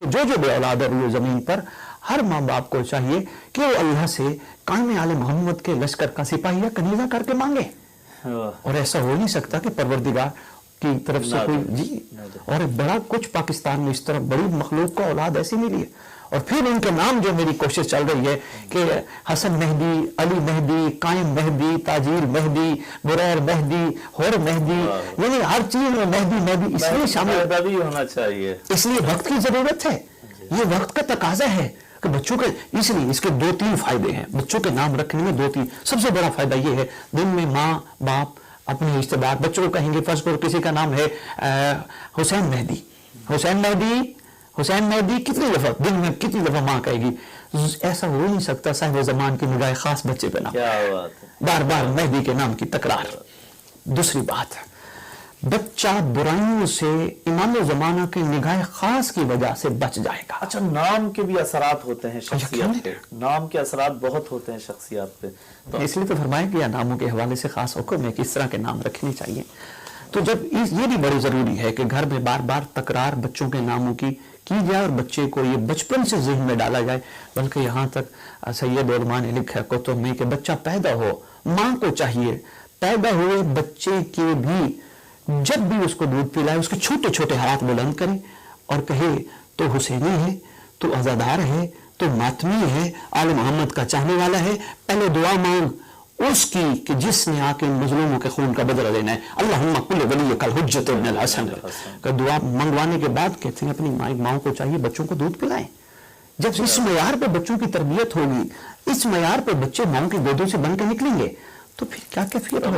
جو جو بے اولاد ہے روئے زمین پر ہر ماں باپ کو چاہیے کہ وہ اللہ سے قائم آل محمد کے لشکر کا سپاہی یا کنیزہ کر کے مانگے، اور ایسا ہو نہیں سکتا کہ پروردگار کی طرف سے کوئی اور بڑا کچھ پاکستان میں اس طرح بڑی مخلوق کو اولاد ایسی ملی ہے، اور پھر ان کے نام جو میری کوشش چل رہی ہے کہ حسن مہدی، علی مہدی، قائم مہدی، تاجیل مہدی، بریر مہدی، ہور مہدی، یعنی ہر چیز میں مہدی مہدی اس لیے شامل بھی ہونا چاہیے، اس لیے وقت کی ضرورت ہے، یہ وقت کا تقاضا ہے کہ بچوں کے اس لیے اس کے 2-3 فائدے ہیں بچوں کے نام رکھنے میں 2-3 سب سے بڑا فائدہ یہ ہے دن میں ماں باپ اپنے رشتے دار بچوں کو کہیں گے فرض کرو کسی کا نام ہے حسین مہدی، حسین مہدی، حسین مہدی کتنی دفعہ دن میں کتنی دفعہ ماں کہے گی؟ ایسا ہو نہیں سکتا صاحب زمان کی نگاہ خاص بچے پہ نام بار بار مہدی کے نام کی تکرار۔ دوسری بات بچہ برائیوں سے امام زمانہ کی نگاہ خاص کی وجہ سے بچ جائے گا۔ اچھا نام کے بھی اثرات ہوتے ہیں شخصیت پہ، نام کے اثرات بہت ہوتے ہیں شخصیات پہ، اس لیے تو فرمایا گیا ناموں کے حوالے سے خاص حکم ہے کہ اس طرح کے نام رکھنے چاہیے۔ تو جب یہ بھی بڑی ضروری ہے کہ گھر میں بار بار تکرار بچوں کے ناموں کی جائے اور بچے کو یہ بچپن سے ذہن میں ڈالا جائے، بلکہ یہاں تک سید علماء نے لکھا ہے کتب میں کہ بچہ پیدا ہو ماں کو چاہیے پیدا ہوئے بچے کے بھی جب بھی اس کو دودھ پلائے اس کے چھوٹے چھوٹے ہاتھ بلند کرے اور کہے تو حسینی ہے، تو عزادار ہے، تو ماتمی ہے، آل محمد کا چاہنے والا ہے، پہلے دعا مانگ اس کی کہ جس نے آ کے مظلوموں کے خون کا بدلہ لینا ہے، اللہم کل ولی کل حجت ابن الحسن کا دعا منگوانے کے بعد کہتے ہیں اپنی ماؤں کو چاہیے بچوں کو دودھ پلائیں۔ جب اس معیار پہ بچوں کی تربیت ہوگی، اس معیار پہ بچے ماؤں کی گودوں سے بن کے نکلیں گے تو پھر کیا کیفیت ہوگی؟